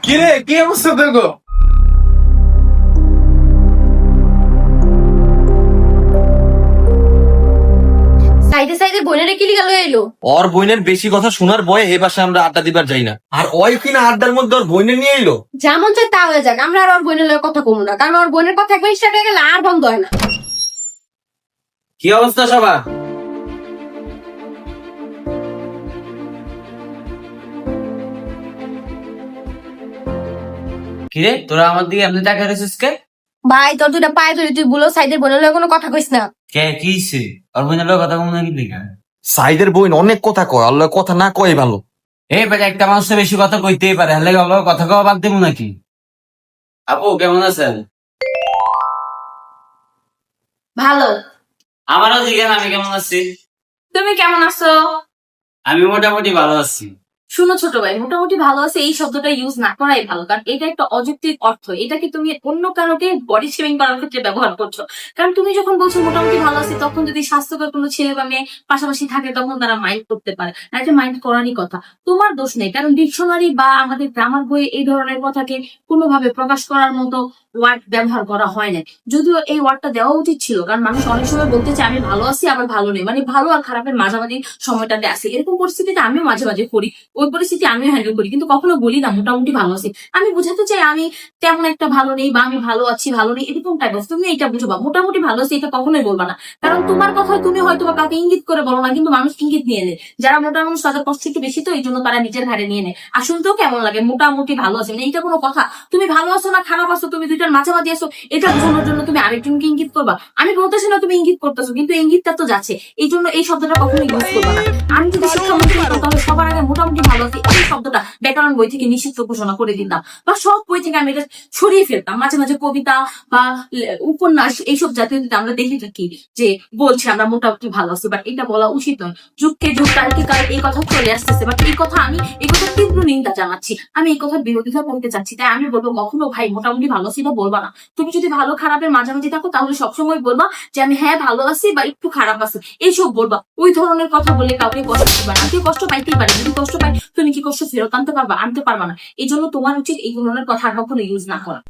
কিরে কি অবস্থা দেখো? সাইডে সাইডে বোনেরা কি লিগা লই আইলো? ওর বোনের বেশি কথা শোনার ভয়ে এ বাসায় আমরা আড্ডা দিবার যাই না। আর ওই কিনা আড্ডার মধ্যে ওর বোনের নিয়ে এলো। যেমন চাই তা হয়ে যাক, আমরা আর ওর বোনের লগে কথা কমু না, কারণ ওর বোনের কথা একবার স্টার্ট হয়ে গেলে আর বন্ধ হয় না। কি অবস্থা সবার? কিরে তোরা আমার দিকে এমনি টাকা রেছিস কে? ভাই তোর দুটা পায়ে ধরে তুই বলো সাইডের বোনের লগে কোনো কথা কইস না। কে কিছে? ওর বোনের লোক কথা কম নাকি দেখা? সাইদের বোন অনেক কথা কয়, আল্লাহ কথা না কয় ভালো। এই বেটা একটা মানুষ তো বেশি কথা কইতেই পারে, হলে ওর লগে কথা কওয়া বাদ দেবো নাকি? আপু কেমন আছেন? ভালো। আমারও জিজ্ঞান আমি কেমন আছি। তুমি কেমন আছো? আমি মোটামুটি ভালো আছি। শুনো ছোট ভাই, মোটামুটি ভালো আছে এই শব্দটা ইউজ না করাই ভালো, কারণ এটা একটা অযৌক্তিক অর্থ। এটাকে তুমি অন্য কারোকে বডি শেমিং করার ক্ষেত্রে ব্যবহার করছো। কারণ তুমি যখন বলছো মোটামুটি ভালো আছে, তখন যদি স্বাস্থ্যকর কোনো ছেলে বা মেয়ে পাশাপাশি থাকে তখন তারা মাইন্ড করতে পারে, আর এটা মাইন্ড করারই কথা। তোমার দোষ নেই, কারণ ডিকশনারি বা আমাদের গ্রামার বইয়ে এই ধরনের কথাকে কোনোভাবে প্রকাশ করার মতো ওয়ার্ড ব্যবহার করা হয় না। যদিও এই ওয়ার্ডটা দেওয়া উচিত ছিল, কারণ মানুষ অনেক সময় বলতে চায় আমি ভালো আছি আবার ভালো নেই, মানে ভালো আর খারাপের মাঝামাঝি সময়টাতে আছে। এরকম পরিস্থিতিতে আমিও মাঝে মাঝে করি, ওই পরিস্থিতি আমিও হ্যান্ডেল করি, কিন্তু কখনো বলি না মোটামুটি ভালো আছি। আমি বুঝাতে চাই আমি তেমন একটা ভালো নেই বা আমি ভালো আছি ভালো নেই, এরকম টাইপ অফ। তুমি এটা বুঝবা মোটামুটি ভালো আছি এটা কখনোই বলবা না, কারণ তোমার কথা তুমি হয়তো বা কাউকে ইঙ্গিত করে বলো না, কিন্তু মানুষ ইঙ্গিত নিয়ে নেয়। যারা মোটা মানুষ তাদের কষ্ট একটু বেশি, তো এই জন্য তারা নিজের ঘাড়ে নিয়ে নেয়। আর শুনতেও কেমন লাগে মোটামুটি ভালো আছে, মানে এটা কোনো কথা? তুমি ভালো আছো না খারাপ আছো, তুমি দুইটার মাঝামাঝি আছো, এটা বোঝানোর জন্য তুমি আরেকজনকে ইঙ্গিত করবা? আমি বলতেছি না তুমি ইঙ্গিত করতেছো, কিন্তু ইঙ্গিতটা তো যাচ্ছে, এই জন্য এই শব্দটা কখনো ইউজ করবা না। আমি যদি শিক্ষামন্ত্রী হতাম তাহলে সবার আগে মোটামুটি ভালো আছি এই শব্দটা ব্যাকরণ বই থেকে নিষিদ্ধ ঘোষণা করে দিতাম, বা সব বই থেকে আমি এটা সরিয়ে ফেলতাম। মাঝে মাঝে কবিতা বা উপন্যাস এইসব জাতীয় আমরা দেখে থাকি যে বলছি আমরা মোটামুটি ভালো আছি, বাট এটা বলা উচিত নয়। যুগকে যুগ কালকে কাল এই কথা চলে আসতেছে, বাট এই কথা আমি এই কথা তীব্র নিন্দা জানাচ্ছি, আমি এই কথার বিরোধিতা করতে চাচ্ছি। তাই আমি বলবো কখনো ভাই মোটামুটি ভালো আছি এটা বলবা না। তুমি যদি ভালো খারাপের মাঝামাঝি থাকো তাহলে সবসময় বলবা যে আমি হ্যাঁ ভালো আছি বা একটু খারাপ আছি, এইসব বলবা। ওই ধরনের কথা বলে কাউকে কষ্ট দিবা না। কেউ কষ্ট পাইতেই পারে, যদি কষ্ট পাই তুমি কি কষ্ট ফেরত আনতে পারবা? আনতে পারবা না। এই জন্য তোমার উচিত এই ধরনের কথা আর কখনো ইউজ না করা।